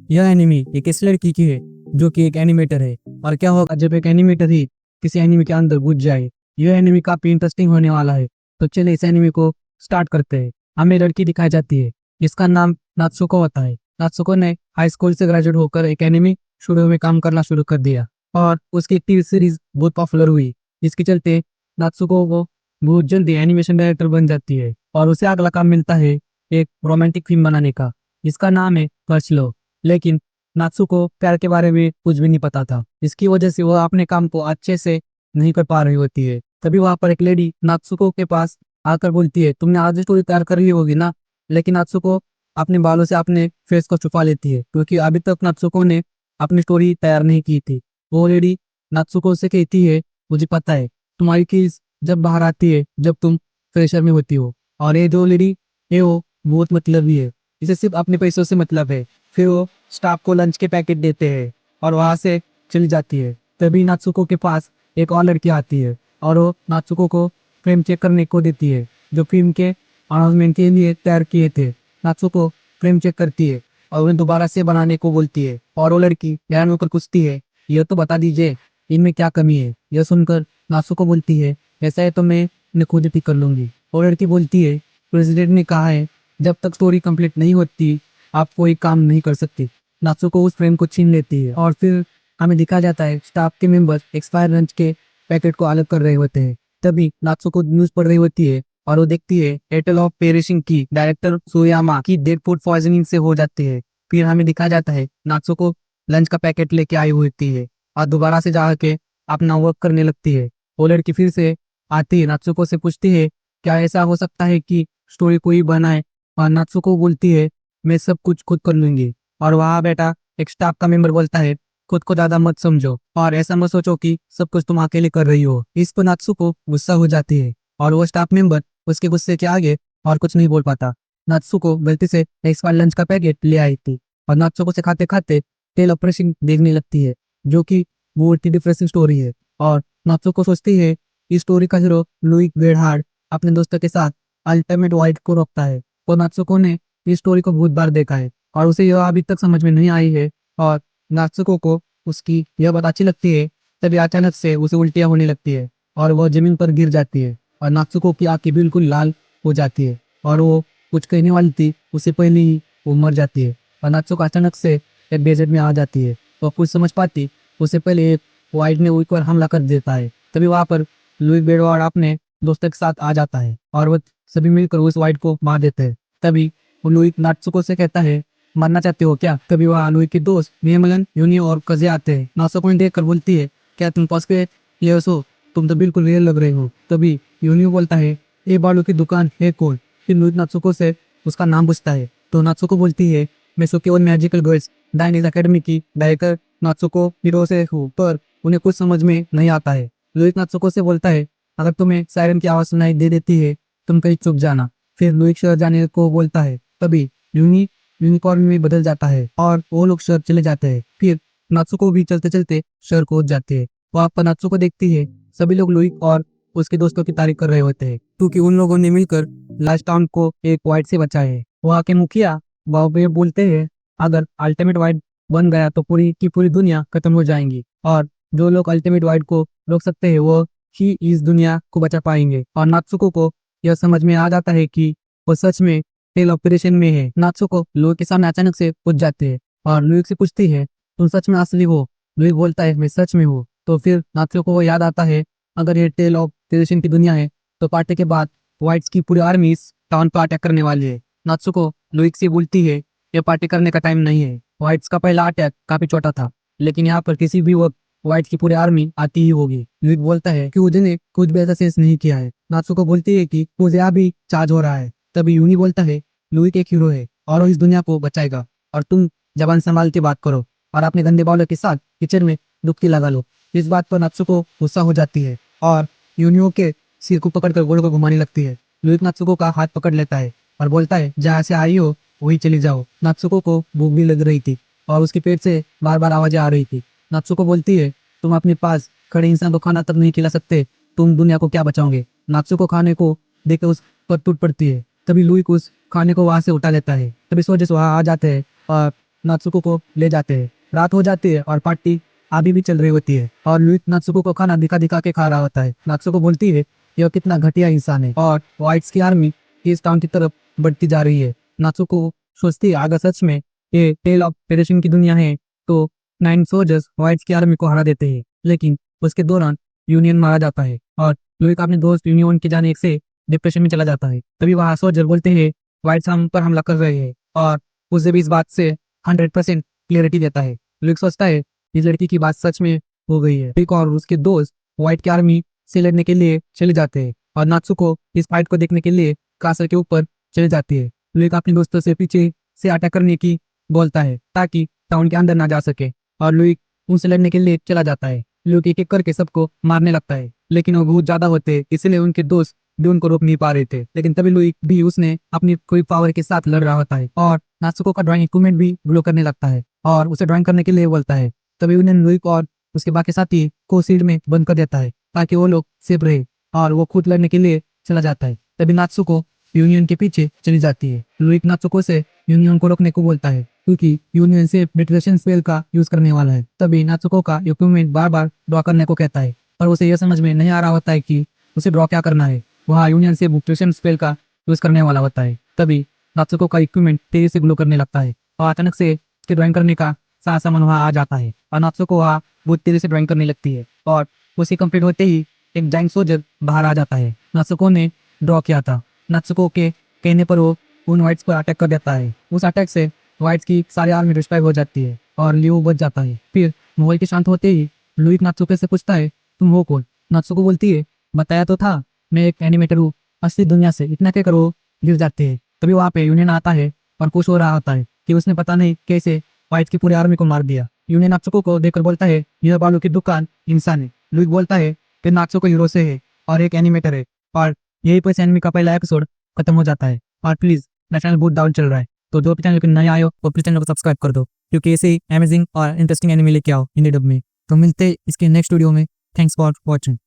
यह एनिमी एक ऐसी लड़की की है जो कि एक एनिमेटर है। और क्या होगा जब एक एनिमेटर ही किसी एनिमी के अंदर घुस जाए। यह एनिमी काफी इंटरेस्टिंग होने वाला है। तो चलिए इस एनिमी को स्टार्ट करते हैं। हमें लड़की दिखाई जाती है जिसका नाम नात्सुको होता है। नात्सुको ने हाई स्कूल से ग्रेजुएट होकर एक एनिमी स्टूडियो में काम करना शुरू कर दिया और उसकी टीवी सीरीज बहुत पॉपुलर हुई, जिसके चलते नात्सुको को बहुत जल्दी एनिमेशन डायरेक्टर बन जाती है और उसे अगला काम मिलता है एक रोमांटिक फिल्म बनाने का, जिसका नाम है फर्स्ट लव। लेकिन नात्सु को प्यार के बारे में कुछ भी नहीं पता था। इसकी वजह से वह अपने काम को अच्छे से नहीं कर पा रही होती है। तभी वहां पर एक लेडी नात्सुको के पास आकर बोलती है, तुमने आज स्टोरी तैयार कर ली होगी ना। लेकिन नात्सुको अपने बालों से अपने फेस को छुपा लेती है क्योंकि अभी तक नात्सुको ने अपनी स्टोरी तैयार नहीं की थी। वो लेडी नात्सुको से कहती है, मुझे पता है तुम्हारी कीज जब बाहर आती है जब तुम फ्रेशर में होती हो, और ये जो लेडी है वो बहुत मतलबी है, इसे सिर्फ अपने पैसों से मतलब है। फिर वो स्टाफ को लंच के पैकेट देते हैं और वहां से चली जाती है। तभी नात्सुको के पास एक और लड़की आती है और वो नात्सुको को फ्रेम चेक करने को देती है जो फिल्म के अनाउंसमेंट के लिए तैयार किए थे। नात्सुको फ्रेम चेक करती है और उन्हें दोबारा से बनाने को बोलती है और वो लड़की हैरान होकर पूछती है, यह तो बता दीजिए इनमें क्या कमी है। यह सुनकर नात्सुको बोलती है, ऐसा है तो मैं इन्हें खुद ठीक कर लूंगी। वो लड़की बोलती है, प्रेसिडेंट ने कहा है जब तक स्टोरी कंप्लीट नहीं होती आप कोई काम नहीं कर सकती। नात्सुको उस फ्रेम को छीन लेती है और फिर हमें दिखा जाता है स्टाफ के मेंबर एक्सपायर लंच के पैकेट को अलग कर रहे होते हैं। तभी नात्सुको न्यूज पढ़ रही होती है और वो देखती है एयरटेल ऑफ पेरिशिंग की डायरेक्टर सोयामा की डेड फूड पॉइजनिंग से हो जाती है। फिर हमें दिखा जाता है नात्सुको लंच का पैकेट लेके आई होती है और दोबारा से जाके अपना वर्क करने लगती है। वो लड़की फिर से आती है, नात्सुको से पूछती है, क्या ऐसा हो सकता है कि स्टोरी कोई बनाए। और नात्सुको बोलती है, मैं सब कुछ खुद कर लूंगी। और वहाँ बेटा एक स्टाफ का मेंबर बोलता है, खुद को ज्यादा मत समझो और ऐसा मत सोचो कि सब कुछ तुम अकेले कर रही हो। इस पर नात्सुको गुस्सा हो जाती है और वो स्टाफ मेंबर उसके गुस्से के आगे और कुछ नहीं बोल पाता। नात्सुको गलती से एक बार लंच का पैकेट ले आई थी और नात्सुको से खाते खाते टेल ऑपरेशन देखने लगती है, जो कि बहुत ही डिप्रेसिंग स्टोरी है। और नात्सुको सोचती है इस स्टोरी का हीरो लुई बेरहार्ड अपने दोस्तों के साथ अल्टीमेट वाइट को रोकता है। और नात्सुको ने इस स्टोरी को बहुत बार देखा है और उसे यह अभी तक समझ में नहीं आई है। और नात्सुको को उसकी यह बात अच्छी लगती है। तभी अचानक से उसे उल्टियां होने लगती है और वह जमीन पर गिर जाती है और नात्सुको की आंखें बिल्कुल लाल हो जाती है और वो कुछ कहने वाली थी उससे पहले ही वो मर जाती है। और नात्सुको अचानक से एक डेजर्ट में आ जाती है। वह कुछ समझ पाती उससे पहले एक वाइट ने ऊपर हमला कर देता है। तभी वहां पर लुई बेरहार्ड अपने दोस्तों के साथ आ जाता है और वह सभी मिलकर उस वाइट को मार देते हैं। तभी वो लुई नात्सुको से कहता है, मरना चाहते हो क्या। तभी वह लुई के दोस्त मेमलन यूनी और कजे आते हैं। नात्सुको देख कर बोलती है, क्या तुम पास के ये सो, तुम तो बिल्कुल रियल लग रहे हो। तभी यूनी बोलता है, ये बालू की दुकान है कौन। फिर लुई नात्सुको से उसका नाम पूछता है तो नात्सुको बोलती है, मैं सुकी और मैजिकल गर्ल्स डायनीज अकेडमी की डायरेक्टर नात्सुको हीरो से हूँ, पर उन्हें कुछ समझ में नहीं आता है। लुई नात्सुको से बोलता है, अगर तुम्हें सायरन की आवाज सुनाई दे देती है तुम कहीं चुप जाना। फिर लुई शहर जाने को बोलता है। तभी यूनी यूनिकॉर्न में बदल जाता है और वो लोग शहर चले जाते हैं। फिर नात्सुको भी चलते चलते शहर पहुंच जाते हैं। वहां पर नात्सुको देखती है सभी लोग लुई और उसके दोस्तों की तारीफ कर रहे होते हैं क्योंकि उन लोगों ने मिलकर लास्ट टाउन को एक वाइट से बचाया है। वहाँ के मुखिया बाबे बोलते हैं, अगर अल्टीमेट वाइट बन गया तो पूरी की पूरी दुनिया खत्म हो जाएंगी और जो लोग अल्टीमेट वाइट को रोक सकते हैं वो ही इस दुनिया को बचा पाएंगे। और नात्सुको को यह समझ में आ जाता है कि वो सच में टेल ऑपरेशन में है। नात्सुको लुई के सामने अचानक से पूछ जाते हैं और लुई से पूछती है, तुम सच में असली हो। लुई बोलता है, मैं सच में हूँ। तो फिर नात्सुको को याद आता है, अगर ये टेल ऑपरेशन की दुनिया है तो पार्टी के बाद व्हाइट्स की पूरी आर्मी इस टाउन पर अटैक करने वाली है। नात्सुको लुई से बोलती है, ये पार्टी करने का टाइम नहीं है। व्हाइट्स का पहला अटैक काफी छोटा था, लेकिन यहाँ पर किसी भी वक्त व्हाइट की पूरी आर्मी आती ही होगी। लुई बोलता है कि उसने कुछ भी ऐसा सेंस नहीं किया है। नात्सुको बोलती है कि मुझे अभी चार्ज हो रहा है। तभी यूनी बोलता है, लुई एक हीरो है और वो इस दुनिया को बचाएगा और तुम जबान संभाल के बात करो और अपने गंदे बालों के साथ किचन में डुबकी लगा लो। इस बात पर नात्सुको गुस्सा हो जाती है और यूनियो के सिर को पकड़कर गोल को घुमाने लगती है। लुई नात्सुको का हाथ पकड़ लेता है और बोलता है, जहाँ से आई हो वही चली जाओ। नात्सुको को भूख भी लग रही थी और उसके पेट से बार बार आवाजें आ रही थी। नात्सुको बोलती है, तुम अपने पास खड़े इंसान को खाना तक नहीं खिला सकते, तुम दुनिया को क्या बचाओगे। नात्सुको खाने को देख उस पर टूट पड़ती है। तभी लुई उस खाने को वहां से उठा लेता है। तभी सोजे वहां आ जाते हैं और नात्सुको को ले जाते हैं। रात हो जाती है और पार्टी अभी भी चल रही होती है और लुइक नात्सुको को खाना दिखा दिखा के खा रहा होता है। नात्सुको बोलती है यह कितना घटिया इंसान है और व्हाइट्स की आर्मी इस टाउन की तरफ बढ़ती जा रही है। नात्सुको सोचती है अगर सच में ये टेल ऑफ पेरिशिंग की दुनिया है तो 9 सोल्जर्स व्हाइट्स की आर्मी को हरा देते हैं, लेकिन उसके दौरान यूनियन मारा जाता है और लुइक अपने दोस्त यूनियन के जाने से डिप्रेशन में चला जाता है। तभी वहाँ सोल्जर बोलते हैं व्हाइट्स हम पर हमला कर रहे हैं और उसे भी इस बात से 100% क्लियरिटी देता है। लुइक सोचता है इस लड़की की बात सच में हो गई है। लुइक और उसके दोस्त व्हाइट की आर्मी से लड़ने के लिए चले जाते हैं और नात्सुको इस फाइट को देखने के लिए कासल के ऊपर चले जाती है। लुइक अपने दोस्तों से पीछे से अटैक करने की बोलता है ताकि टाउन के अंदर ना जा सके और लुइक उनसे लड़ने के लिए चला जाता है। लुइक एक एक करके सबको मारने लगता है, लेकिन वो बहुत ज्यादा होते इसलिए उनके दोस्त भी उनको रोक नहीं पा रहे थे। लेकिन तभी लुइक भी उसने अपनी कोई पावर के साथ लड़ रहा होता है और नात्सुको का ड्राइंग इक्विपमेंट भी ग्लो करने लगता है और उसे ड्राइंग करने के लिए बोलता है। तभी उन्हें लुइक और उसके बाकी साथी को सीट में बंद कर देता है ताकि वो लोग सेफ रहे और वो खुद लड़ने के लिए चला जाता है। तभी नात्सुको यूनियन के पीछे चली जाती है। लुइक नात्सुको से यूनियन को रोकने को बोलता है क्योंकि यूनियन से डिटेक्शन स्पेल का यूज करने वाला है। तभी नात्सुको का इक्विपमेंट बार बार ड्रॉ करने को कहता है पर उसे यह समझ में नहीं आ रहा होता है कि उसे ड्रॉ क्या करना है। वहाँ यूनियन से डिटेक्शन स्पेल का यूज करने वाला होता है। तभी नात्सुको का इक्विपमेंट तेजी से ग्लो करने लगता है और अचानक से उसके ड्राइंग करने का सारा सामान वहाँ आ जाता है और नात्सुको वहाँ बहुत तेजी से ड्राइंग करने लगती है और उसी कंप्लीट होते ही एक जाइंट सोल्जर बाहर आ जाता है। नात्सुको ने ड्रॉ किया था। नात्सुको के कहने पर वो उन व्हाइट्स पर अटैक कर देता है। उस अटैक से व्हाइट्स की सारी आर्मी डिस्ट्रॉय हो जाती है और लियो बच जाता है। फिर माहौल के शांत होते ही लुइक नात्सुको से पूछता है तुम हो कौन? नात्सुको बोलती है बताया तो था मैं एक एनिमेटर हूँ, असली दुनिया से इतना कहकर वो गिर जाते हैं। तभी वहाँ पे यूनियन आता है और खुश हो रहा होता है कि उसने पता नहीं कैसे व्हाइट्स की पूरी आर्मी को मार दिया। यूनियन नात्सुको को देखकर बोलता है यह बालू की दुकान इंसान है। लुइक बोलता है कि नात्सुको हीरो से है और एक एनिमेटर है और यही पर एनिमे का पहला एपिसोड खत्म हो जाता है। और प्लीज मेरा चैनल बहुत डाउन चल रहा है तो जो भी चैनल पे नए आए हो वो प्लीज चैनल को सब्सक्राइब कर दो क्योंकि ऐसे ही अमेजिंग और इंटरेस्टिंग एनिमे लेके आओ हिंदी डब में। तो मिलते हैं इसके नेक्स्ट वीडियो में। Thanks for watching.